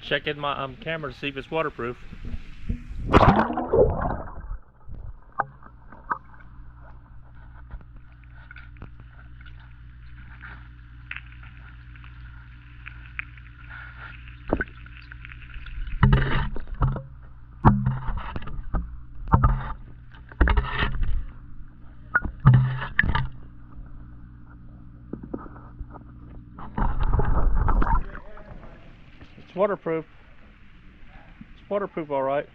checking my camera to see if it's waterproof. It's waterproof. It's waterproof, all right.